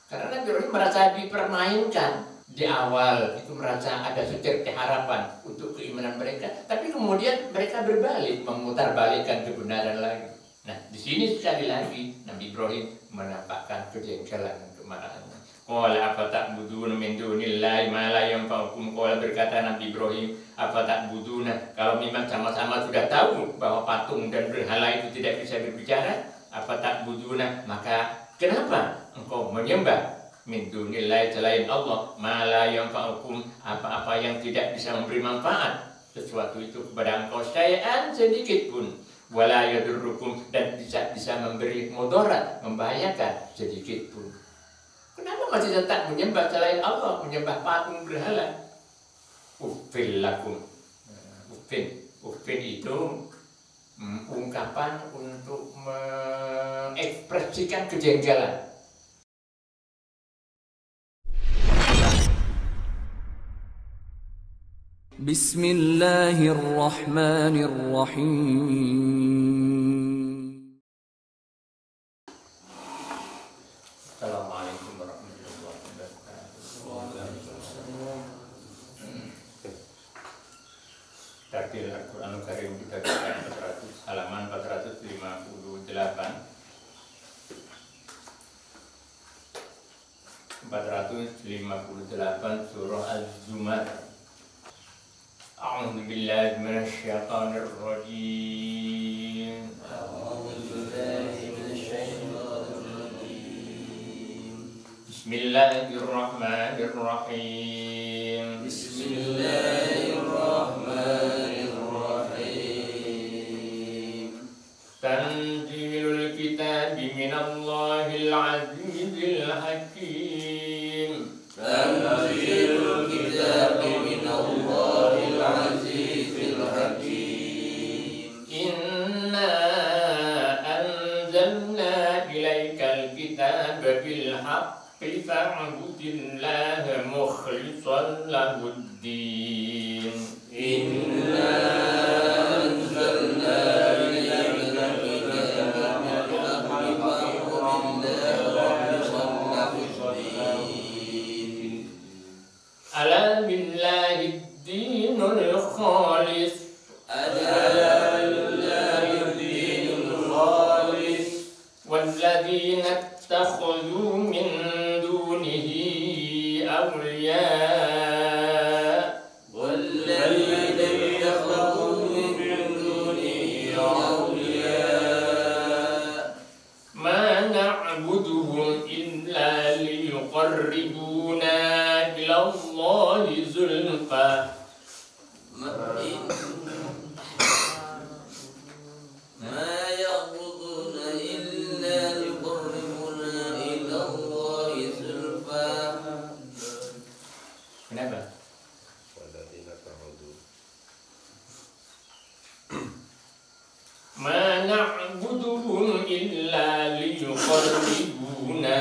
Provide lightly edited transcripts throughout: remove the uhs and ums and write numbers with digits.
Karena Nabi Ibrahim merasa dipermainkan. Di awal itu merasa ada secerca harapan untuk keimanan mereka, tapi kemudian mereka berbalik, memutarbalikkan kebenaran lagi. Nah, di sini sekali lagi Nabi Ibrahim menampakkan kejengkelan dan kemarahannya. Qala apa ta'buduna min dunillahi ma la yanfa'ukum. Qala berkata Nabi Ibrahim, apa ta'buduna, kalau memang sama-sama sudah tahu bahwa patung dan berhala itu tidak bisa berbicara, apa ta'buduna, maka kenapa engkau menyembah min dunillahi selain Allah ma la yanfa'ukum, apa-apa yang tidak bisa memberi manfaat sesuatu itu kepada engkau syai'an sedikit pun, wala yadurrukum, dan tidak bisa memberi mudarat, membahayakan sedikit pun. Kenapa masih tetap menyembah selain Allah, menyembah patung berhala? Uffil lakum. Uffin itu ungkapan untuk mengekspresikan kejengkelan. Bismillahirrahmanirrahim. Assalamualaikum warahmatullahi wabarakatuh. Tafsir Al-Quranul Karim kita buka halaman 458. 458 surah Az-Zumar. A'udzu billahi minasyaitonir rajim. Bismillahirrahmanirrahim. Tanzilul kitabi minallahil azizil hakim. Tanzilul kitabi minallahil azizil hakim. Inna anzalna ilaikal kitaba bil haqqi fa'budillaha mukhlishan lahuddin. Inna anzalna ilaikal kitaba bil haqqi fa'budillaha mukhlishan lahuddin. Ala billahi dinul khalis. والذين اتخذوا من دونه أولياء ما نعبدهم إلا ليقربونا إلى الله زلفى Kenapa? Ma na'buduhum illa liyuqarribuna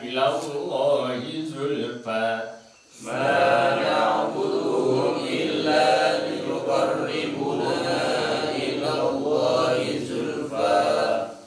ila Allahi zulfa. Ma na'buduhum illa liyuqarribuna ila Allahi zulfa.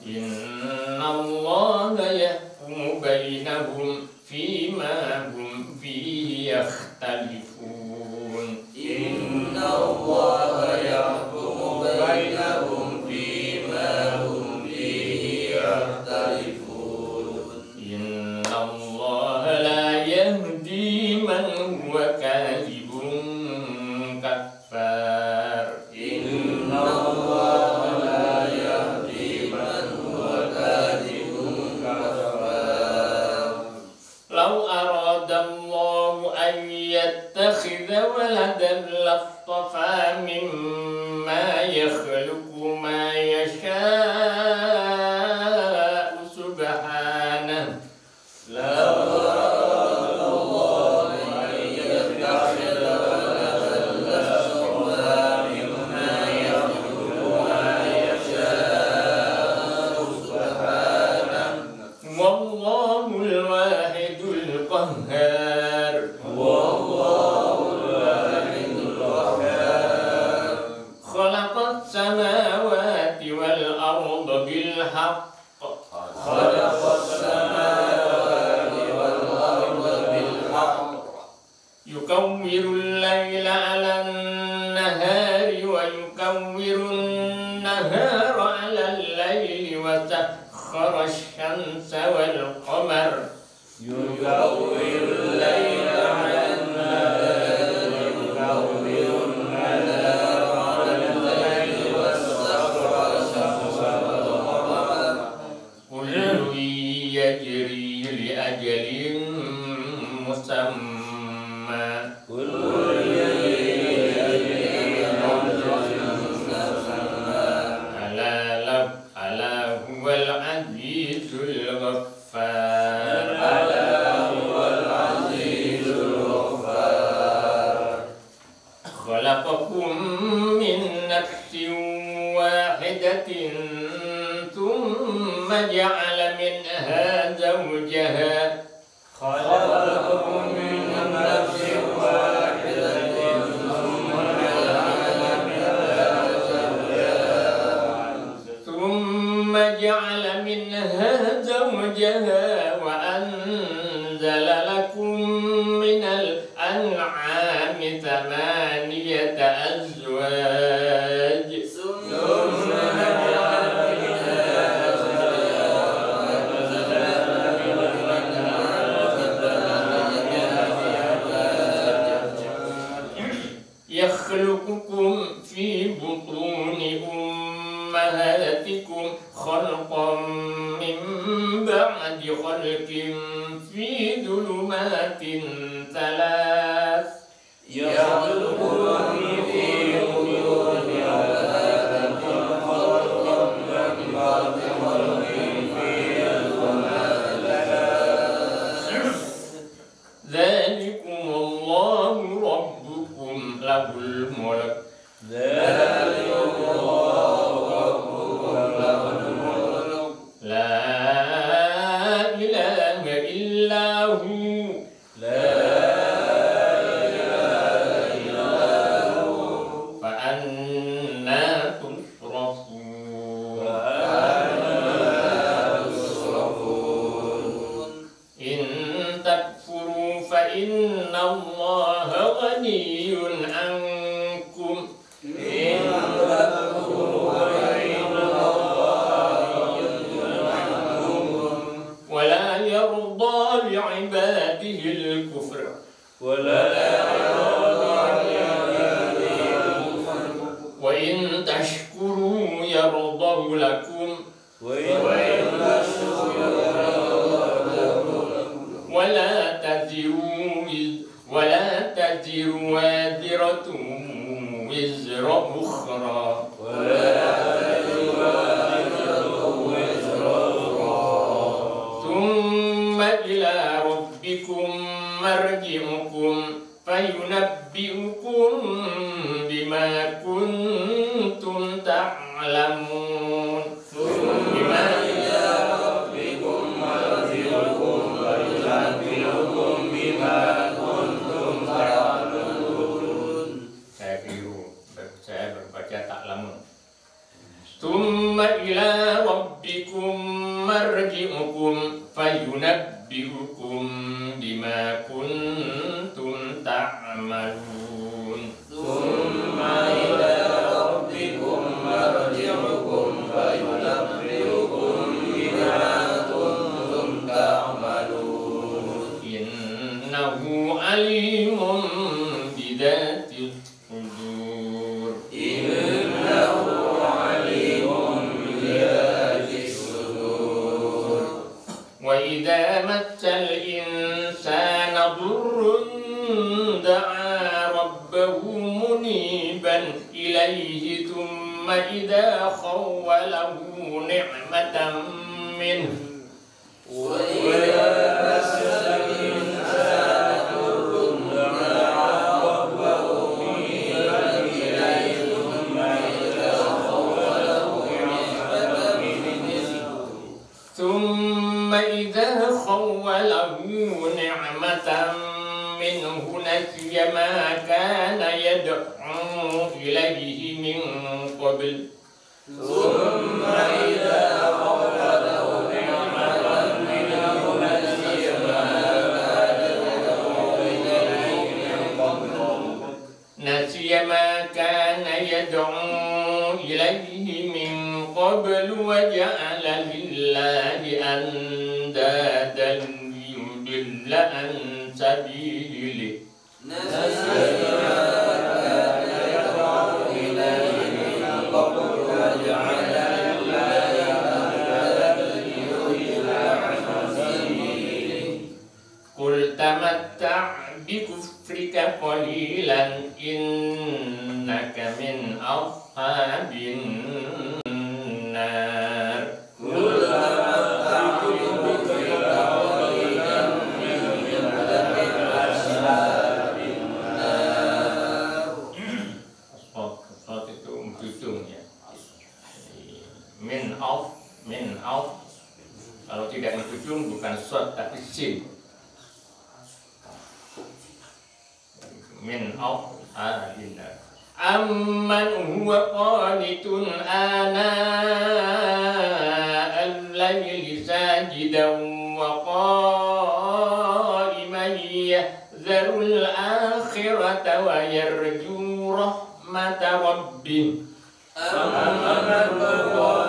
Inna Allaha yahkumu bainahum fima hum fihi yakhtalifun. Inna Allaha yahkumu bainahum fima hum fihi yakhtalifun. Inna Allaha la yahdi man huwa kadhibun kaffar. Inna Allaha la yahdi man huwa kadhibun kafar. Lau aradallahu an yattakhidha waladan lastafa mimma yakhluqu ma yasha'u subhanahu. Wallahul wahidul qahhar. Khalaqas samawati wal arda bil haqq. Khalaqas samawati والقمر يكور الليل على النهار يكور النهار على الليل والسخر والقمر كل يجري لأجل مسمى كل يجري ألا هو العزيز الغفار خلقكم من نفس واحدة ثم جعل منها زوجها خلقكم من نفس واحدة ثم جعل منها زوجها وأنزل لكم من الأنعام ثمانية أزواج يخلقكم في بطون أمهاتكم خلقا من بعد خلق في ظلمات ثلاث يخلقكم في بطون أمهاتكم خلقا من بعد خلق في ظلمات ثلاث ذلكم الله ربكم له الملك ذلكم الله ربكم له الملك لا إله إلا هو لا إله إلا هو فأنا تصرفون وأنا تصرفون إن تكفروا فإن الله غني عنكم إن تكفروا فإن الله غني عنكم ولا يرضى لعباده الكفر ولا يرضى لعباده الكفر وإن تشكروا يرضه لكم وإن تشكروا يرضى لكم ولا تزر وازرة وزر أخرى ولا تزر وازرة وزر أخرى ثم إلى ربكم مرجعكم فينبئكم بما كنتم تعلمون ثم إلى ربكم مرجعكم فينبئكم بما كنتم تعملون saya keliru, saya berbaca ta'lamun. Thumma ila rabbikum marji'ukum fayunabbi'ukum bima kuntum ta'malun. ثم إلى ربكم مرجعكم فينبئكم بما كنتم تعملون Innahu alimun bidati sudur. إنه عليم بذات الصدور وإذا مس الإنسان ضر دعا ربه منيبا إليه ثم إذا خوله نعمة منه وإذا مس الإنسان ضر دعا ربه منيبا إليه ثم إذا خوله نعمة منه ثم إذا خوله نعمة منه نسي ما كان يدعو إليه من قبل ثم إذا خوله نعمة منه نسي ما كان يدعو إليه من قبل نسي ما كان يدعو إليه من قبل وجعل لله أندادا فسادا ليضل عن سبيله قل تمتع بكفرك قليلا إنك من أصحاب النار Sot itu ujung ya. Min auf. Kalau tidak ujung bukan sot tapi sin. Min auf adina. Amman huwa qanitun ana al-layli sajidan wa qa'iman yahzarul akhirata wa yarju rahmata rabbih. Amman huwa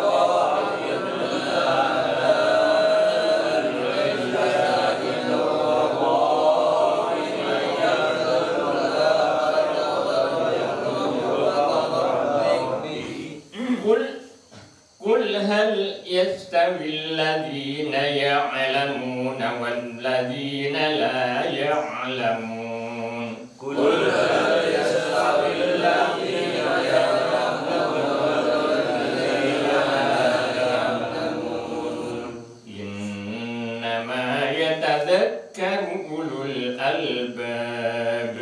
هل يستوي الذين يعلمون والذين لا يعلمون قل هل يستوي الذين يعلمون والذين لا يعلمون إنما يتذكر أولو الألباب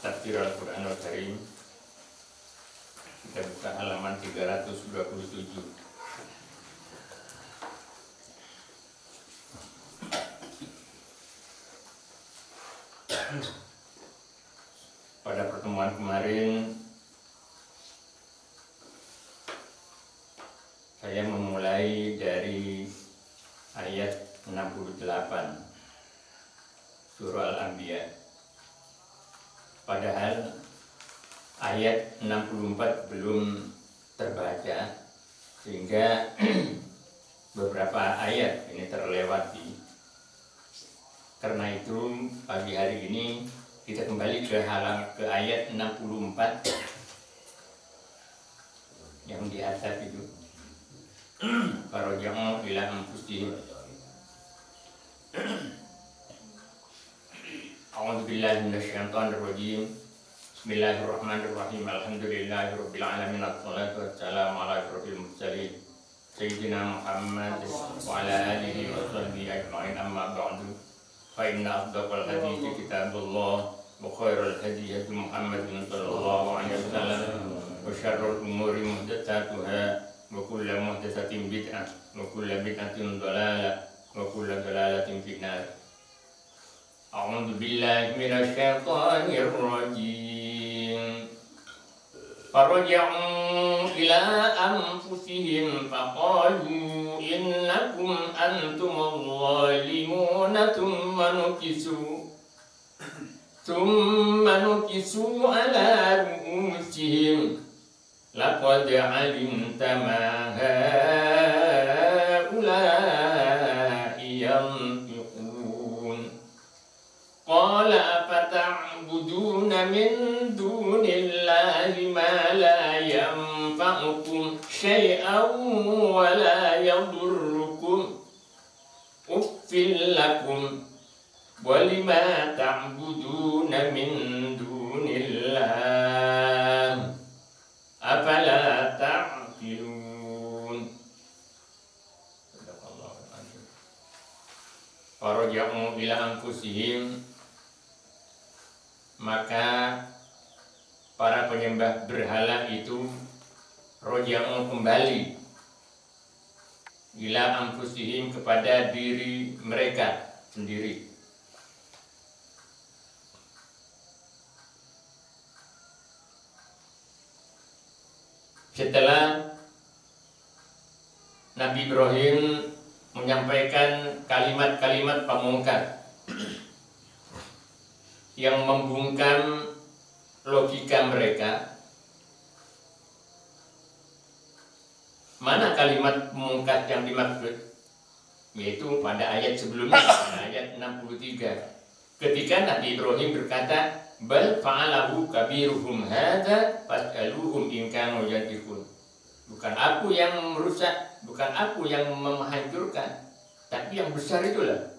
Tafsir Al-Quranul Karim. Kita buka halaman 327. Pada pertemuan kemarin saya memulai dari ayat 68 Surah Al-Anbiya. Padahal ayat 64 belum terbaca, sehingga beberapa ayat ini terlewati. Karena itu pagi hari ini kita kembali ke ayat 64 yang di atas itu. Faraja'u ila anfusihim. A'udzu billahi minasyaitonir rajim. Bismillahirrahmanirrahim. Alhamdulillahirabbil alamin. Wassalatu wassalamu ala asyrofil mursalin sayyidina Muhammad wa ala alihi wa sahbihi ajma'in. Amma ba'du. Fa inna asdaqal hadithi kitabullah wa khairal hadi hadi Muhammadin sallallahu alaihi wasallam wa syarrul umuri muhdatsatuha wa kullu muhdatsatin bid'ah wa kullu bid'atin dhalalah wa kullu dhalalatin finnar. A'udzu billahi minasyaitonir rajim. Faraja'u ila anfusihim faqalu innakum antumul zalimuna thumma nukisu ala ru'usihim laqad 'alimta ma haula'i yantiqun. Qala afata'buduna min dunillahi ma la yanfa'ukum syai'an wa la yadurrukum uffil lakum wa lima ta'buduna min dunillah afala ta'qilun. Faraja'u ila anfusihim, maka para penyembah berhala itu roja'u kembali ila anfusihim kepada diri mereka sendiri. Setelah Nabi Ibrahim menyampaikan kalimat-kalimat pamungkas yang membungkam logika mereka. Mana kalimat pamungkas yang dimaksud? Yaitu pada ayat sebelumnya, pada ayat 63. Ketika Nabi Ibrahim berkata, "Bal fa'alahu kabiruhum hadza fas'aluhum in kanu yantiqun." Bukan aku yang merusak, bukan aku yang menghancurkan, tapi yang besar itulah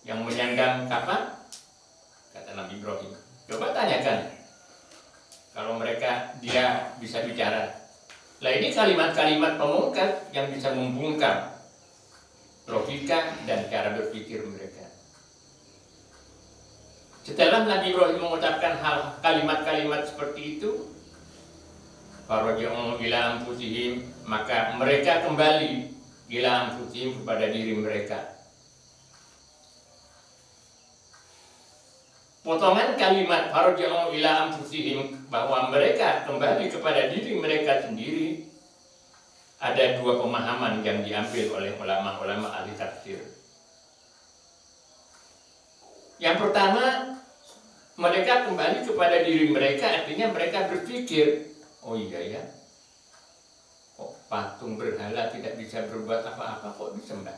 yang menyandang kapal, kata Nabi Ibrahim. Coba tanyakan, kalau mereka dia bisa bicara. Lah ini kalimat-kalimat pamungkas yang bisa membungkam logika dan cara berpikir mereka. Setelah Nabi Ibrahim mengucapkan kalimat-kalimat seperti itu, faraja'u ila anfusihim, maka mereka kembali ila anfusihim, kepada diri mereka. Potongan kalimat faraja'u ila anfusihim, bahwa mereka kembali kepada diri mereka sendiri, ada dua pemahaman yang diambil oleh ulama-ulama ahli tafsir. Yang pertama, mereka kembali kepada diri mereka, artinya mereka berpikir, oh iya ya, kok patung berhala tidak bisa berbuat apa-apa, kok disembah.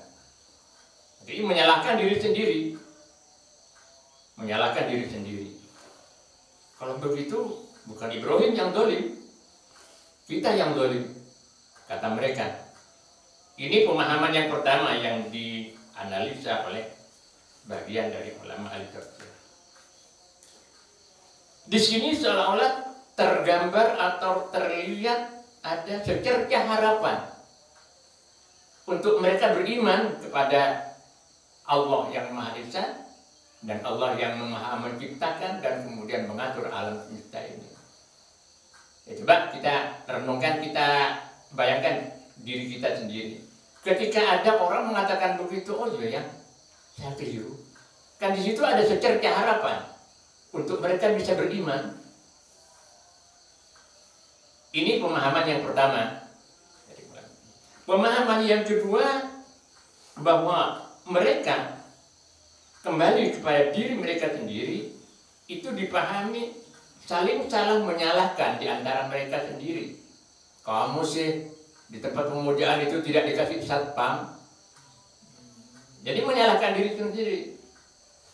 Jadi menyalahkan diri sendiri. Menyalahkan diri sendiri. Kalau begitu, bukan Ibrahim yang dolim, kita yang dolim, kata mereka. Ini pemahaman yang pertama yang dianalisa oleh bagian dari ulama al-tafsir. Di sini seolah-olah tergambar atau terlihat ada secercah harapan untuk mereka beriman kepada Allah yang Maha Esa dan Allah yang Maha Menciptakan dan kemudian mengatur alam semesta ini. Ya, coba kita renungkan, kita bayangkan diri kita sendiri. Ketika ada orang mengatakan begitu, oh iya ya, saya keliru. Kan di situ ada secercah harapan untuk mereka bisa beriman. Ini pemahaman yang pertama. Pemahaman yang kedua, bahwa mereka kembali kepada diri mereka sendiri, itu dipahami saling menyalahkan di antara mereka sendiri. Kamu sih di tempat pemujaan itu tidak dikasih satpam, jadi menyalahkan diri sendiri.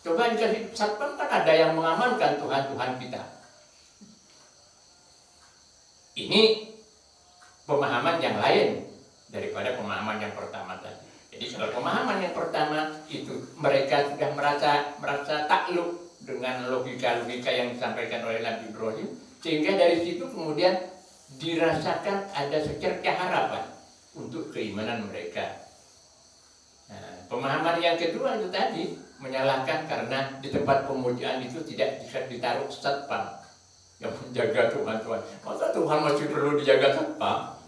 Coba dikasih satpam, kan ada yang mengamankan Tuhan kita. Ini pemahaman yang lain daripada pemahaman yang pertama tadi. Jadi kalau pemahaman yang pertama itu mereka sudah merasa takluk dengan logika-logika yang disampaikan oleh Nabi Ibrahim, sehingga dari situ kemudian dirasakan ada secercah harapan untuk keimanan mereka. Nah, pemahaman yang kedua itu tadi menyalahkan karena di tempat pemujaan itu tidak bisa ditaruh satpam yang menjaga Tuhan. Masa Tuhan masih perlu dijaga satpam?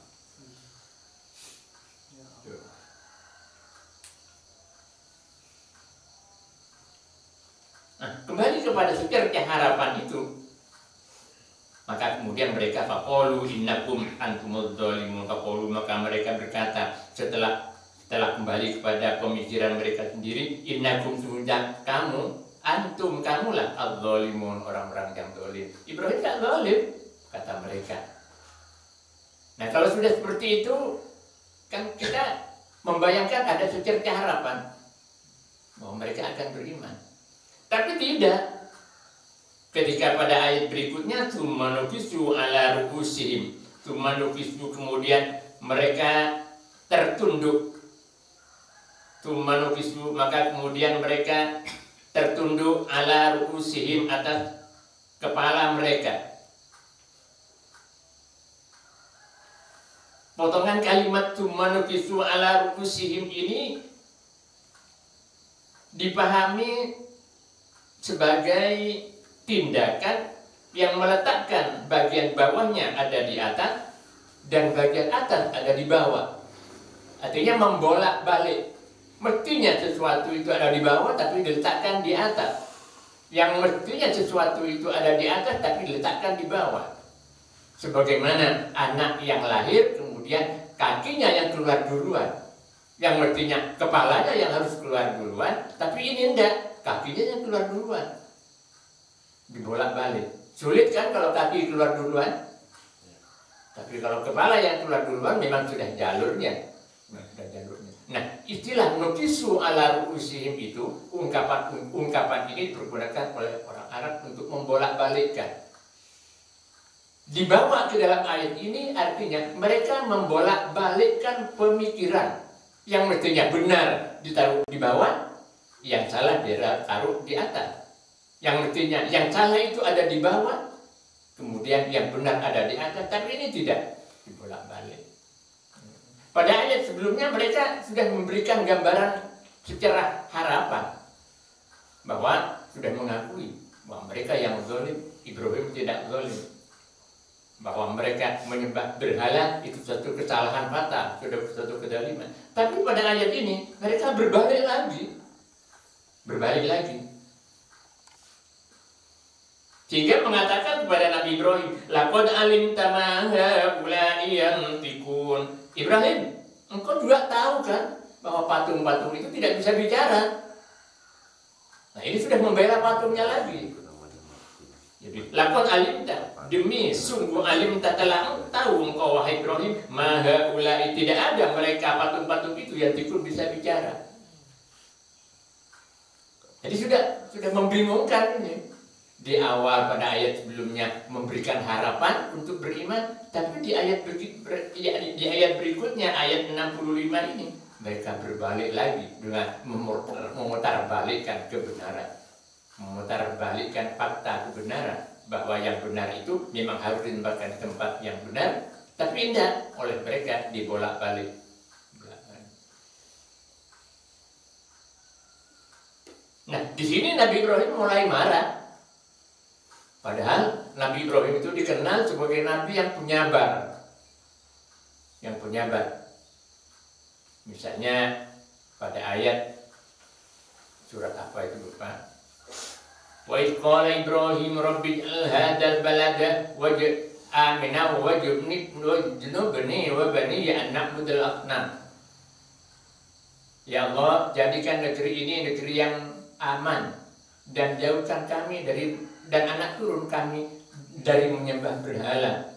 Nah, kembali kepada secercah harapan itu, maka kemudian mereka faqalu innakum antumudz dzalimun, faqalu, maka mereka berkata setelah kembali kepada pemikiran mereka sendiri, innakum, sudah kamu, antum, kamulah adz-dzalimun, orang-orang yang zalim. Ibrahim tak zalim, kata mereka. Nah, kalau sudah seperti itu, kan kita membayangkan ada secercah harapan bahwa mereka akan beriman. Tapi tidak. Ketika pada ayat berikutnya, tsumma nukisu ala ru'usihim, tsumma nukisu, kemudian mereka tertunduk. Tsumma nukisu, maka kemudian mereka tertunduk ala ru'usihim, atas kepala mereka. Potongan kalimat tsumma nukisu ala ru'usihim ini dipahami sebagai tindakan yang meletakkan bagian bawahnya ada di atas dan bagian atas ada di bawah. Artinya membolak-balik. Mestinya sesuatu itu ada di bawah tapi diletakkan di atas. Yang mestinya sesuatu itu ada di atas tapi diletakkan di bawah. Sebagaimana anak yang lahir kemudian kakinya yang keluar duluan. Yang mestinya kepalanya yang harus keluar duluan, tapi ini enggak, kakinya yang keluar duluan. Dibolak-balik. Sulit kan kalau kaki keluar duluan? Tapi kalau kepala yang keluar duluan memang sudah jalurnya. Nah, istilah nukisu ala ru'usihim itu, ungkapan ini dipergunakan oleh orang Arab untuk membolak-balikkan. Dibawa ke dalam ayat ini artinya mereka membolak-balikkan pemikiran yang mestinya benar ditaruh di bawah, yang salah ditaruh di atas. Yang mestinya yang salah itu ada di bawah, kemudian yang benar ada di atas, tapi ini tidak, dibolak-balik. Pada ayat sebelumnya mereka sudah memberikan gambaran secara harapan bahwa sudah mengakui bahwa mereka yang zalim, Ibrahim tidak zalim, bahwa mereka menyembah berhala itu suatu kesalahan fatal, sudah suatu kezaliman. Tapi pada ayat ini mereka berbalik lagi, sehingga mengatakan kepada Nabi Ibrahim, laqad alimta ma haula'i yantiqun. Ibrahim, engkau juga tahu kan bahwa patung-patung itu tidak bisa bicara. Nah, ini sudah membela patungnya lagi. Jadi, laqad alimta, demi sungguh alimta, telah tahu engkau wahai Ibrahim, ma haula'i, tidak ada mereka patung-patung itu yang bisa bicara. Jadi sudah membingungkan ini. Di awal pada ayat sebelumnya memberikan harapan untuk beriman, tapi di ayat berikutnya ayat 65 ini mereka berbalik lagi dengan memutarbalikkan kebenaran, memutarbalikkan fakta kebenaran bahwa yang benar itu memang harus ditempatkan di tempat yang benar, tapi tidak, oleh mereka dibolak-balik. Nah, di sini Nabi Ibrahim mulai marah. Padahal Nabi Ibrahim itu dikenal sebagai Nabi yang penyabar. Misalnya pada ayat surat apa itu lupa. Wa idh qala Ibrahim rabbi hadzal balada amina wajibni wa bani an na'budal asnam. Ya Allah, jadikan negeri ini negeri yang aman dan jauhkan kami dan anak turun kami dari menyembah berhala.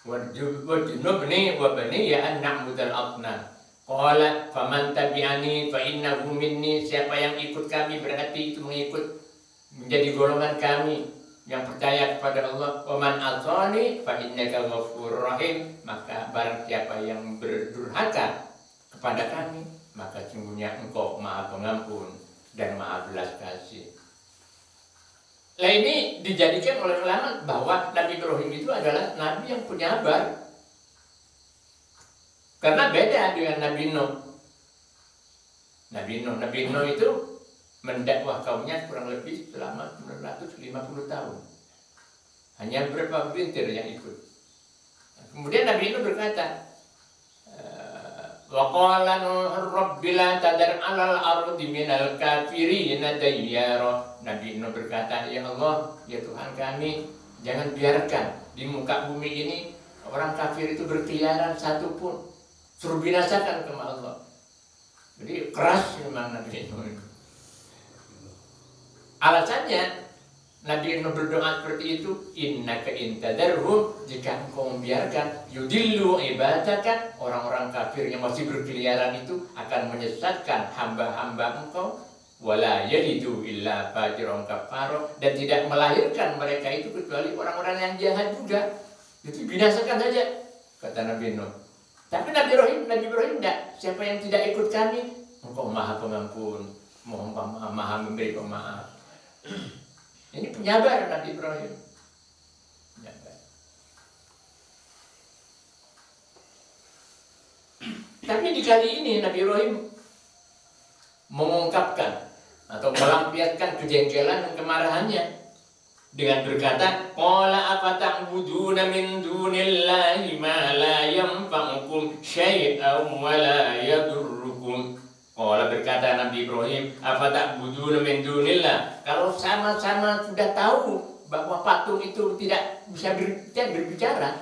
Wajnubni wa baniya an na'budal asnam. Qala faman tabi'ani fa innahu minni. Siapa yang ikut kami berarti itu menjadi golongan kami yang percaya kepada Allah. Wa man asani fa innaka ghafurur rahim. Maka barang siapa yang berdurhaka kepada kami, maka sungguhnya engkau Maha Pengampun dan Maha Belas Kasih. Nah, ini dijadikan oleh ulama bahwa Nabi Ibrahim itu adalah Nabi yang penyabar. Karena beda dengan Nabi Nuh. Nabi Nuh itu mendakwah kaumnya kurang lebih selama 950 tahun. Hanya beberapa perintir yang ikut. Kemudian Nabi Nuh berkata, wa qala Nuh rabbi la tadar 'alal ardi minal kafirina dayyara. Nabi Nuh berkata, ya Allah, ya Tuhan kami, jangan biarkan di muka bumi ini orang kafir itu berkeliaran satupun. Suruh binasakan ke Allah. Jadi keras memang Nabi Nuh itu. Alasannya Nabi Nuh berdoa seperti itu, innaka intadarhum, jika engkau membiarkan yudillu ibadaka, orang-orang kafir yang masih berkeliaran itu akan menyesatkan hamba-hamba engkau, wala yalidu illa fajiran kafaro, dan tidak melahirkan mereka itu kecuali orang-orang yang jahat juga. Itu binasakan saja, kata Nabi Nuh. Tapi Nabi Ibrahim tidak. Siapa yang tidak ikut kami, engkau Maha Pengampun, Maha memberi pemaaf. Ini penyabar Nabi Ibrahim. Penyabar. Tapi di kali ini Nabi Ibrahim mengungkapkan atau melampiaskan kejengkelan dan kemarahannya dengan berkata, qala afata'buduna min dunillahi ma la yanfa'ukum syai'an wa la yadurrukum. Qala, berkata Nabi Ibrahim, afata'buduna min dunillah, kalau sama-sama sudah tahu bahwa patung itu tidak bisa berbicara.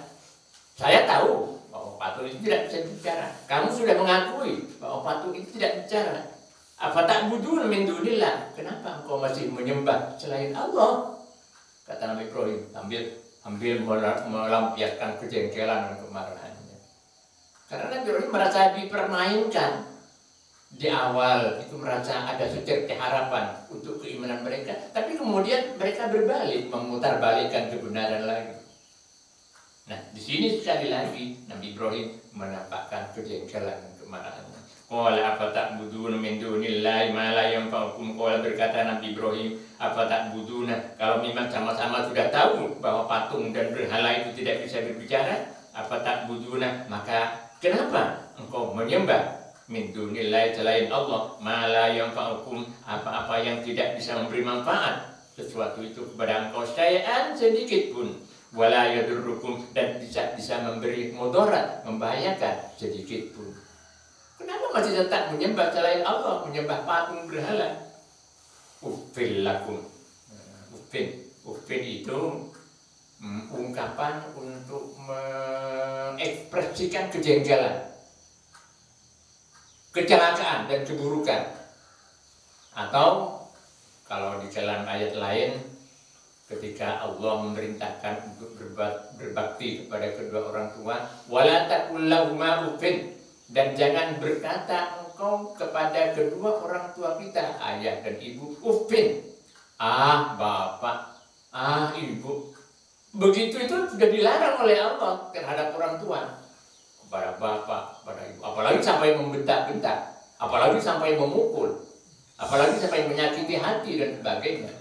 Saya tahu bahwa patung itu tidak bisa bicara. Kamu sudah mengakui bahwa patung itu tidak bicara. Apa tak budun min dunillah? Kenapa engkau masih menyembah selain Allah? Kata Nabi Ibrahim sambil melampiaskan kejengkelan dan kemarahannya. Karena Nabi Ibrahim merasa dipermainkan. Di awal itu merasa ada secercah harapan untuk keimanan mereka, tapi kemudian mereka berbalik, memutarbalikkan kebenaran lagi. Nah, di sini sekali lagi Nabi Ibrahim menampakkan kejengkelan dan kemarahannya. Qala apa ta'buduna min dunillahi ma la yanfa'ukum. Qala berkata Nabi Ibrahim, apa ta'buduna, kalau memang sama-sama sudah tahu bahwa patung dan berhala itu tidak bisa berbicara, apa ta'buduna, maka kenapa engkau menyembah min dunillahi selain Allah ma la yanfa'ukum, apa-apa yang tidak bisa memberi manfaat sesuatu itu kepada engkau syai'an sedikit pun, wala yadurrukum, dan tidak bisa memberi mudarat, membahayakan sedikit pun. Kenapa masih tetap menyembah selain Allah, menyembah patung berhala? Uffil lakum. Uffin itu ungkapan untuk mengekspresikan kejengkelan, kecelakaan dan keburukan. Atau kalau di dalam ayat lain, ketika Allah memerintahkan untuk berbakti kepada kedua orang tua, wala taqul lahuma uffin, dan jangan berkata engkau kepada kedua orang tua kita, ayah dan ibu, uffin, ah bapak, ah ibu. Begitu itu sudah dilarang oleh Allah terhadap orang tua, kepada bapak, kepada ibu, apalagi sampai membentak-bentak, apalagi sampai memukul, apalagi sampai menyakiti hati dan sebagainya.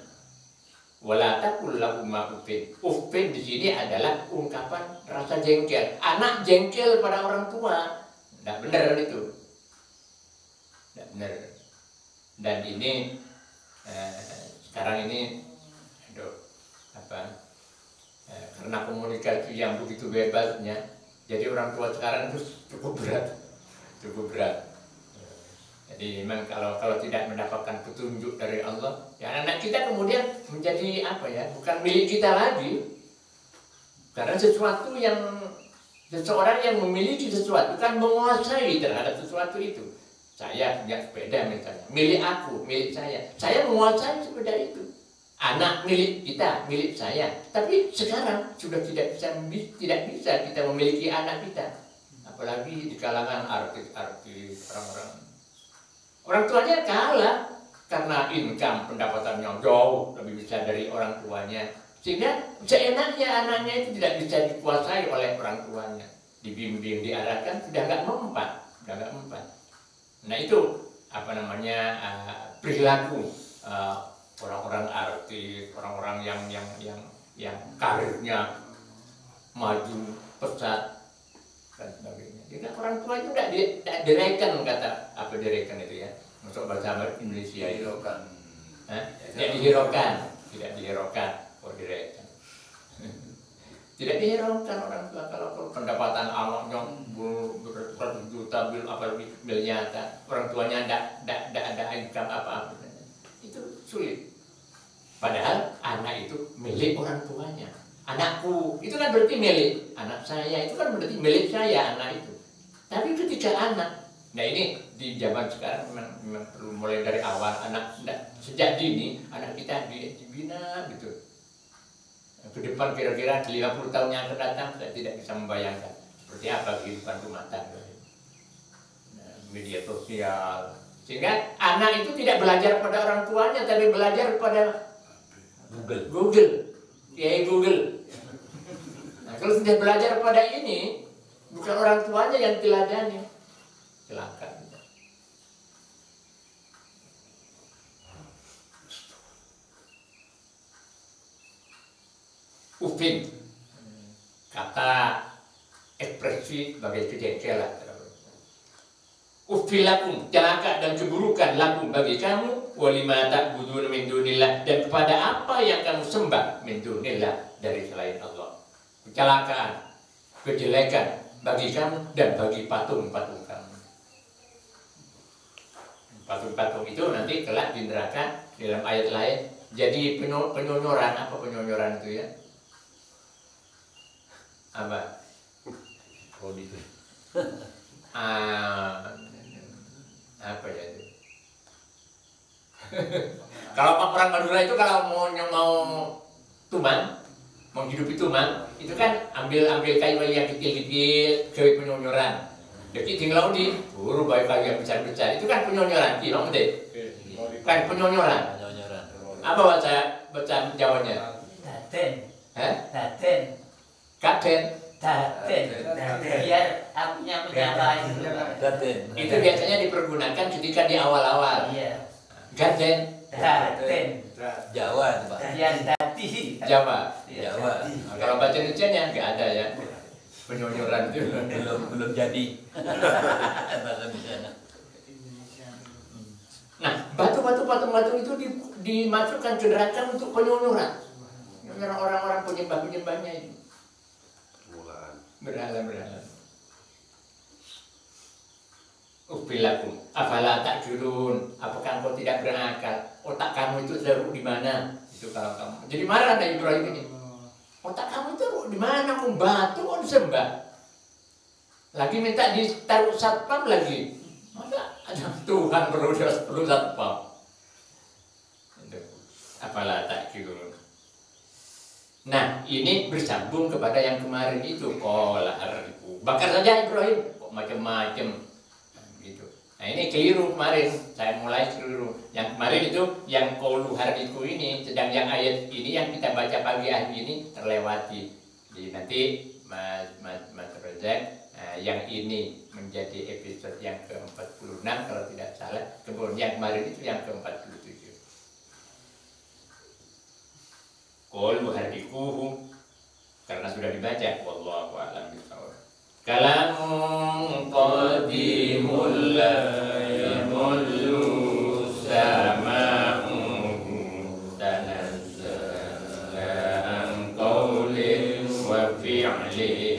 Wala taqul lahuma uffin. Uffin di sini adalah ungkapan rasa jengkel. Anak jengkel pada orang tua, tidak benar itu, tidak benar. Dan ini sekarang ini, karena komunikasi yang begitu bebasnya, jadi orang tua sekarang itu cukup berat. Jadi memang kalau tidak mendapatkan petunjuk dari Allah, ya anak kita kemudian menjadi bukan milik kita lagi. Karena seseorang yang memiliki sesuatu kan menguasai terhadap sesuatu itu. Saya punya sepeda misalnya, milik aku, milik saya menguasai sepeda itu. Anak milik kita, milik saya. Tapi sekarang sudah tidak bisa kita memiliki anak kita. Apalagi di kalangan artis-artis, orang tuanya kalah karena income pendapatannya jauh lebih besar dari orang tuanya. Sehingga seenaknya anaknya itu tidak bisa dikuasai oleh orang tuanya. Dibimbing, diarahkan, sudah nggak mempan. Nah itu perilaku orang-orang artis, orang-orang yang karirnya maju pesat dan sebagainya. Jadi orang tua itu tidak direken, kata direken itu ya. Masuk bahasa Indonesia itu kan, tidak dihiraukan. Direken. Tidak dihiraukan orang tua kalau pendapatan anaknya beratus juta, miliaran, orang tuanya tidak ada income apa-apa, itu sulit. Padahal anak itu milik orang tuanya. Anakku itu kan berarti milik, anak saya itu kan berarti milik saya, anak itu. Tapi ketika anak, nah ini di zaman sekarang memang perlu mulai dari awal, sejak dini anak kita dibina gitu. Ke depan kira-kira 50 tahun yang akan datang, saya tidak bisa membayangkan seperti apa kehidupan rumah tangga, media sosial. Sehingga anak itu tidak belajar pada orang tuanya, tapi belajar pada Google. Nah, kalau sudah belajar pada ini, bukan orang tuanya yang teladani, celaka. Uffin, kata ekspresi sebagai kejengkelan. Uffil lakum, celaka dan keburukan lakum bagi kamu, walima ta'budun min dunillah, dan kepada apa yang kamu sembah min dunillah dari selain Allah. Kecelakaan, kejelekan bagi kamu dan bagi patung-patung kamu. Patung-patung itu nanti kelak di neraka dalam ayat lain jadi penyonyoran. Apa penyonyoran itu ya? Apa? Apa ya itu? Kalau orang Madura itu kalau mau tuman, menghidupi tuman, itu kan ambil kayu yang kecil-kecil, gawe penyonyoran. Jadi tinggal di buru baik kayu yang besar-besar, itu kan penyonyoran, kilo deh. Kan penyonyoran. Apa baca Jawanya? Daden. Hah? Daden. Kaden. Daden. Biar apinya menyala itu. Daden. Itu biasanya dipergunakan ketika di awal-awal. Iya. Gaden. Daden. Jawa itu Pak. Yang dadi. Jawa. Jawa. Kalau baca Indonesia nggak ada ya. Penyonyoran itu. Belum jadi. Bahasa Indonesia. Nah, patung-patung itu dimasukkan ke neraka untuk penyonyoran. Orang-orang penyembah-penyembahnya itu. Berhala. Ubilakum, afala ta'qilun. Apakah engkau tidak berakal? Otak kamu itu taruh di mana? Itu kalau kamu. Jadi marah Nabi Ibrahim ini. Otak kamu itu taruh di mana? Batu mau disembah. Lagi minta ditaruh satpam lagi. Masa ada Tuhan perlu satpam? Apalah ta'qilun. Nah, ini bersambung kepada yang kemarin itu. Qala harriqu. Bakar saja Ibrahim. Kok macam-macam. Gitu. Nah, ini keliru kemarin. Saya mulai keliru. Yang kemarin itu yang qalu harriqu ini, sedang yang ayat ini yang kita baca pagi hari ini terlewati. Jadi nanti Mas Rojak, yang ini menjadi episode yang ke-46 kalau tidak salah. Kemudian yang kemarin itu yang ke-47. Qalu harriquhu, karena sudah dibaca. Wallahu a'lam bishawab. Kalamun qadimul la yamullu sama'u tanazzala an qawlin wa fi'lin